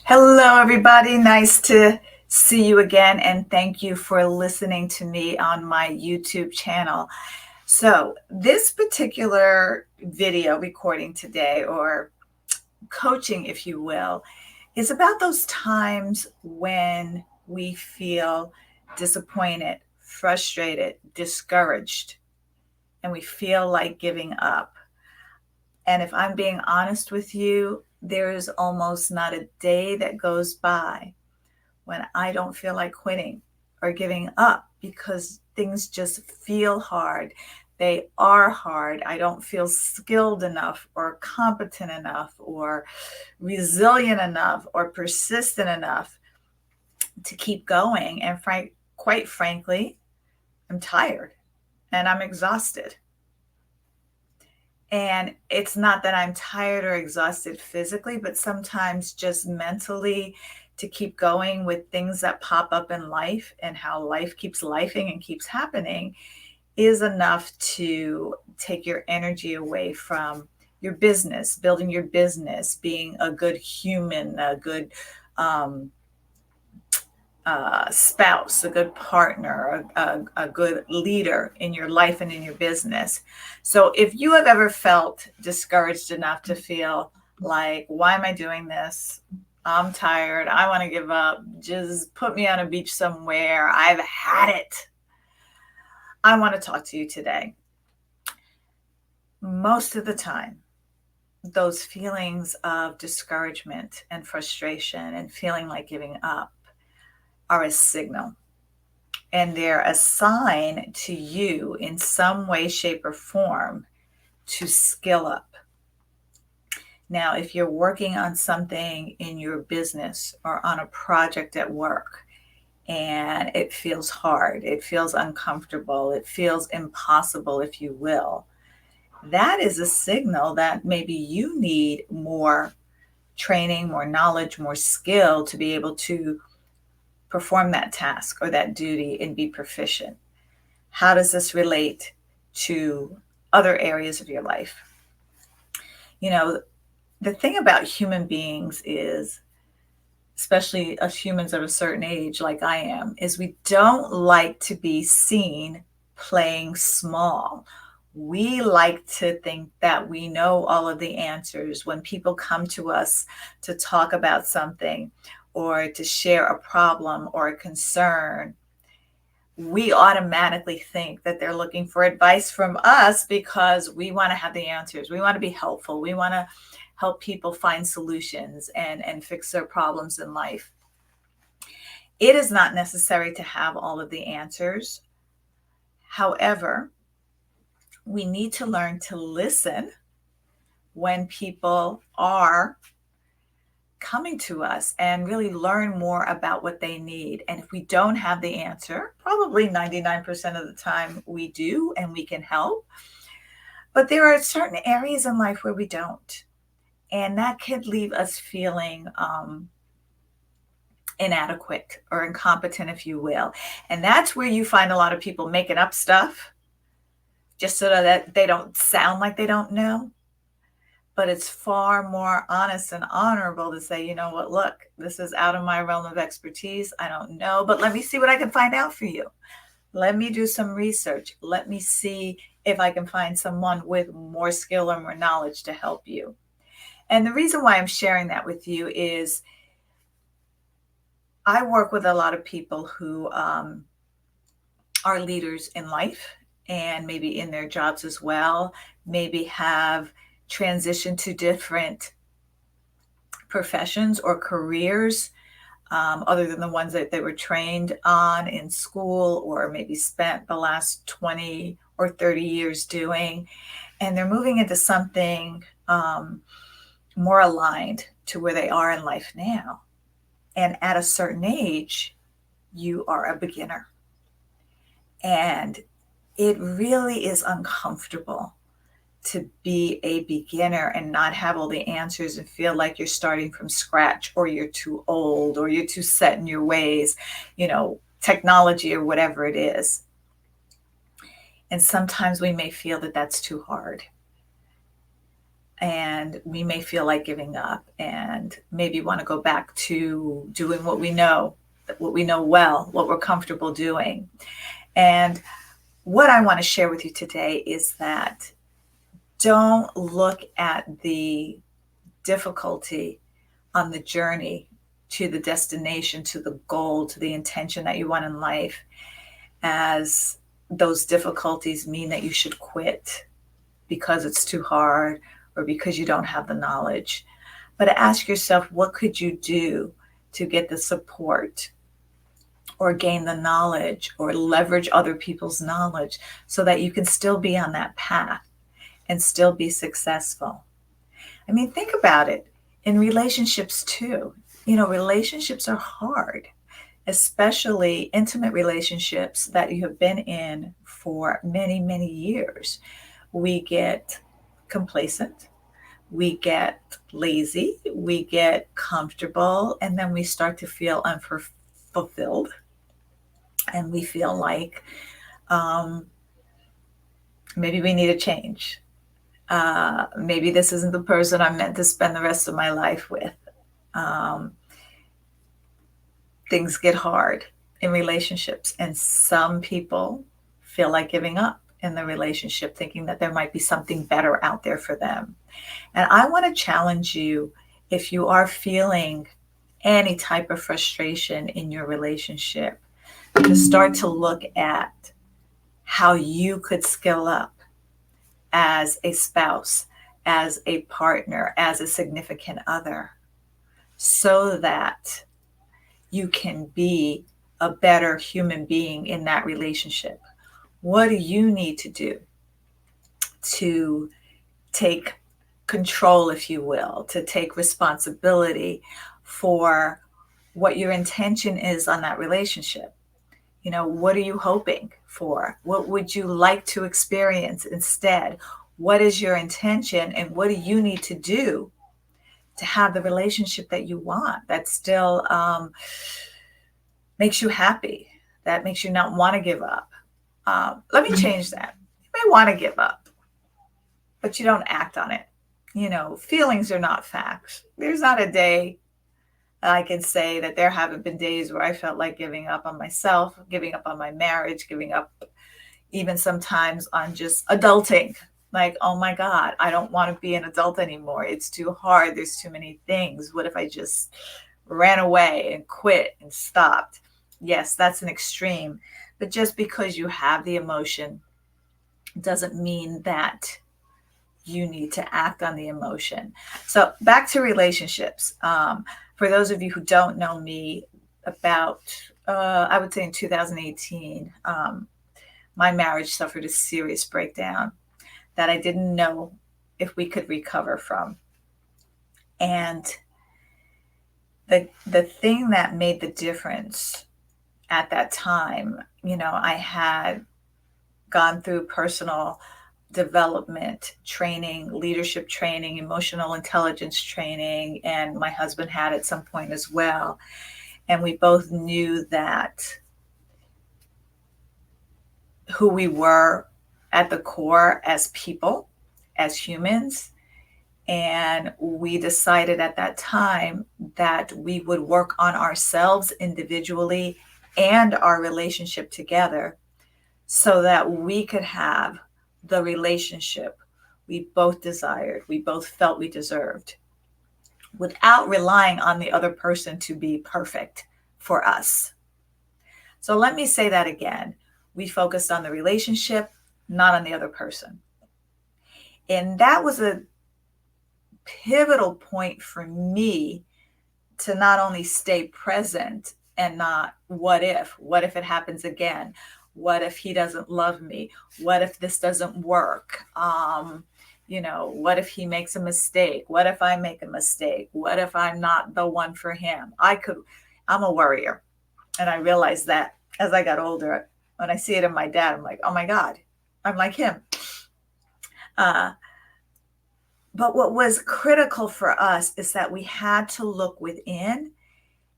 Hello, everybody. Nice to see you again, and thank you for listening to me on my YouTube channel. So, this particular video recording today, or coaching, if you will, is about those times when we feel disappointed, frustrated, discouraged, and we feel like giving up. And if I'm being honest with you, there is almost not a day that goes by when I don't feel like quitting or giving up because things just feel hard. They are hard. I don't feel skilled enough or competent enough or resilient enough or persistent enough to keep going. And quite frankly, I'm tired and I'm exhausted. And it's not that I'm tired or exhausted physically, but sometimes just mentally to keep going with things that pop up in life and how life keeps lifing and keeps happening is enough to take your energy away from your business, building your business, being a good human, a good um, spouse, a good partner, a good leader in your life and in your business. So if you have ever felt discouraged enough to feel like, why am I doing this? I'm tired. I want to give up. Just put me on a beach somewhere. I've had it. I want to talk to you today. Most of the time, those feelings of discouragement and frustration and feeling like giving up are a signal, and they're a sign to you in some way, shape, or form to skill up. Now, if you're working on something in your business or on a project at work and it feels hard, it feels uncomfortable, it feels impossible, if you will, that is a signal that maybe you need more training, more knowledge, more skill to be able to perform that task or that duty and be proficient. How does this relate to other areas of your life? You know, the thing about human beings is, especially us humans of a certain age, like I am, is we don't like to be seen playing small. We like to think that we know all of the answers. When people come to us to talk about something or to share a problem or a concern, we automatically think that they're looking for advice from us because we want to have the answers. We want to be helpful. We want to help people find solutions and fix their problems in life. It is not necessary to have all of the answers. However, we need to learn to listen when people are coming to us and really learn more about what they need. And if we don't have the answer, probably 99% of the time we do and we can help. But there are certain areas in life where we don't. And that could leave us feeling inadequate or incompetent, if you will. And that's where you find a lot of people making up stuff just so that they don't sound like they don't know. But it's far more honest and honorable to say, you know what, look, this is out of my realm of expertise. I don't know, but let me see what I can find out for you. Let me do some research. Let me see if I can find someone with more skill or more knowledge to help you. And the reason why I'm sharing that with you is I work with a lot of people who are leaders in life and maybe in their jobs as well, maybe have transitioned to different professions or careers other than the ones that they were trained on in school or maybe spent the last 20 or 30 years doing. And they're moving into something more aligned to where they are in life now. And at a certain age, you are a beginner. And it really is uncomfortable to be a beginner and not have all the answers and feel like you're starting from scratch or you're too old or you're too set in your ways, technology or whatever it is. And sometimes we may feel that that's too hard. and we may feel like giving up and maybe want to go back to doing what we know well, what we're comfortable doing. And what I want to share with you today is that don't look at the difficulty on the journey to the destination, to the goal, to the intention that you want in life as those difficulties mean that you should quit because it's too hard or because you don't have the knowledge. But ask yourself, what could you do to get the support or gain the knowledge or leverage other people's knowledge so that you can still be on that path and still be successful? I mean, think about it in relationships too. Relationships are hard, especially intimate relationships that you have been in for many, many years. We get complacent, we get lazy, we get comfortable, and then we start to feel unfulfilled. And we feel like um, maybe we need a change. Maybe this isn't the person I'm meant to spend the rest of my life with. Um, Things get hard in relationships, and some people feel like giving up in the relationship, thinking that there might be something better out there for them. And I want to challenge you, if you are feeling any type of frustration in your relationship, to start to look at how you could skill up as a spouse, as a partner, as a significant other, so that you can be a better human being in that relationship. What do you need to do to take control, if you will, to take responsibility for what your intention is on that relationship? What are you hoping for? What would you like to experience instead? What is your intention, and what do you need to do to have the relationship that you want, that still makes you happy, that makes you not want to give up? Let me change that. You may want to give up, but you don't act on it. Feelings are not facts. There's not a day I can say that there haven't been days where I felt like giving up on myself, giving up on my marriage, giving up even sometimes on just adulting. Like, oh my God, I don't want to be an adult anymore. It's too hard. There's too many things. What if I just ran away and quit and stopped? Yes, that's an extreme. But just because you have the emotion doesn't mean that you need to act on the emotion. So back to relationships. For those of you who don't know me, about, I would say in 2018, my marriage suffered a serious breakdown that I didn't know if we could recover from. And the thing that made the difference at that time, I had gone through personal development training, leadership training, emotional intelligence training, and my husband had at some point as well. And we both knew that who we were at the core as people, as humans. And we decided at that time that we would work on ourselves individually and our relationship together so that we could have the relationship we both desired, we both felt we deserved, without relying on the other person to be perfect for us. So let me say that again. We focused on the relationship, not on the other person. And that was a pivotal point for me to not only stay present and not what if it happens again? What if he doesn't love me? What if this doesn't work? What if he makes a mistake? What if I make a mistake? What if I'm not the one for him? I'm a worrier. And I realized that as I got older, when I see it in my dad, I'm like, oh my God, I'm like him. But what was critical for us is that we had to look within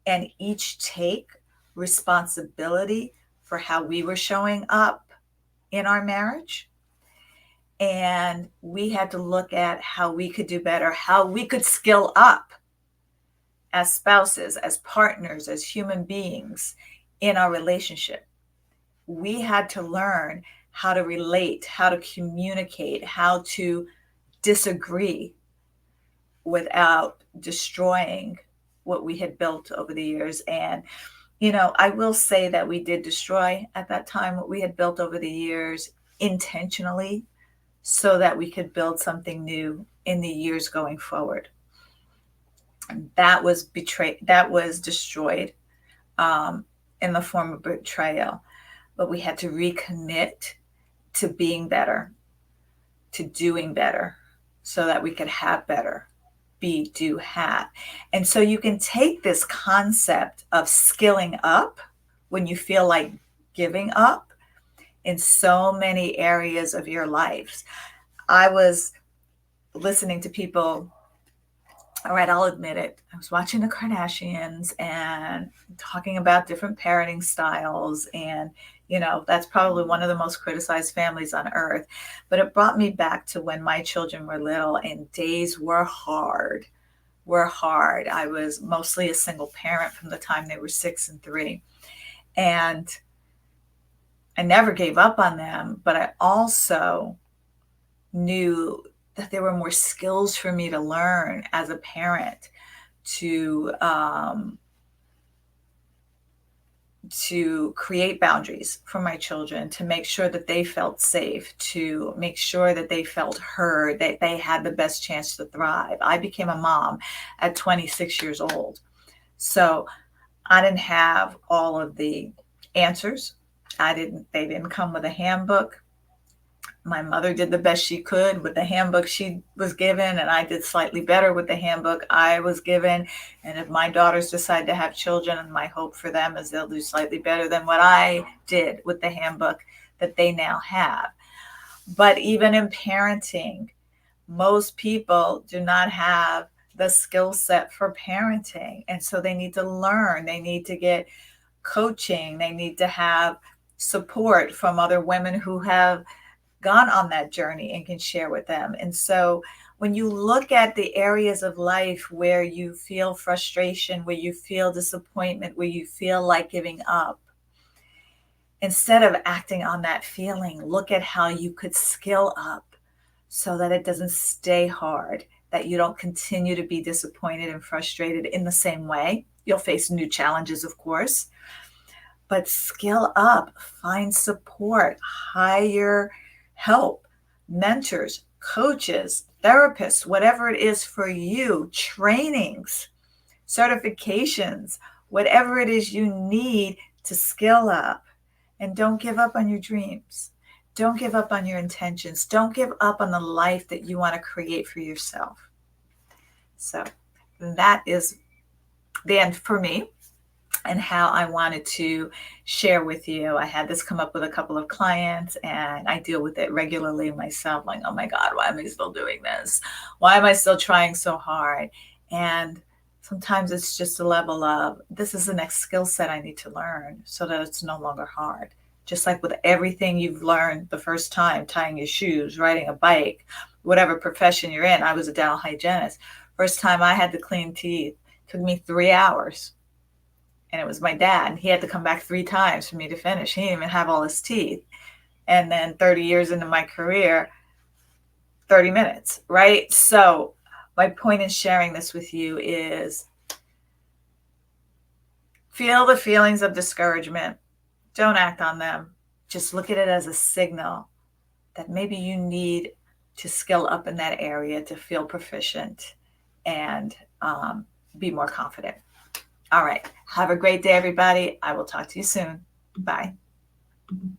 and each take responsibility for how we were showing up in our marriage. And we had to look at how we could do better, how we could skill up as spouses, as partners, as human beings in our relationship. We had to learn how to relate, how to communicate, how to disagree without destroying what we had built over the years. And, I will say that we did destroy at that time what we had built over the years intentionally so that we could build something new in the years going forward. That was destroyed in the form of betrayal. But we had to recommit to being better, to doing better, so that we could have better. Be, do, have. And so you can take this concept of skilling up when you feel like giving up in so many areas of your lives. I was listening to people, all right, I'll admit it. I was watching the Kardashians and talking about different parenting styles. And, that's probably one of the most criticized families on earth. But it brought me back to when my children were little and days were hard. I was mostly a single parent from the time they were 6 and 3. And I never gave up on them, but I also knew that there were more skills for me to learn as a parent to create boundaries for my children, to make sure that they felt safe, to make sure that they felt heard, that they had the best chance to thrive. I became a mom at 26 years old. So I didn't have all of the answers. They didn't come with a handbook. My mother did the best she could with the handbook she was given, and I did slightly better with the handbook I was given. And if my daughters decide to have children, my hope for them is they'll do slightly better than what I did with the handbook that they now have. But even in parenting, most people do not have the skill set for parenting. And so they need to learn, they need to get coaching, they need to have support from other women who have gone on that journey and can share with them. And so when you look at the areas of life where you feel frustration, where you feel disappointment, where you feel like giving up, instead of acting on that feeling, look at how you could skill up so that it doesn't stay hard, that you don't continue to be disappointed and frustrated in the same way. You'll face new challenges, of course, but skill up, find support, hire help, mentors, coaches, therapists, whatever it is for you, trainings, certifications, whatever it is you need to skill up. And don't give up on your dreams. Don't give up on your intentions. Don't give up on the life that you want to create for yourself. So that is the end for me, and how I wanted to share with you. I had this come up with a couple of clients, and I deal with it regularly myself. Like, oh my God, why am I still doing this? Why am I still trying so hard? And sometimes it's just a level of, this is the next skill set I need to learn so that it's no longer hard. Just like with everything you've learned the first time, tying your shoes, riding a bike, whatever profession you're in. I was a dental hygienist. First time I had to clean teeth, took me 3 hours. And it was my dad. He had to come back 3 times for me to finish. He didn't even have all his teeth. And then 30 years into my career, 30 minutes, right? So my point in sharing this with you is feel the feelings of discouragement. Don't act on them. Just look at it as a signal that maybe you need to skill up in that area to feel proficient and be more confident. All right. Have a great day, everybody. I will talk to you soon. Bye.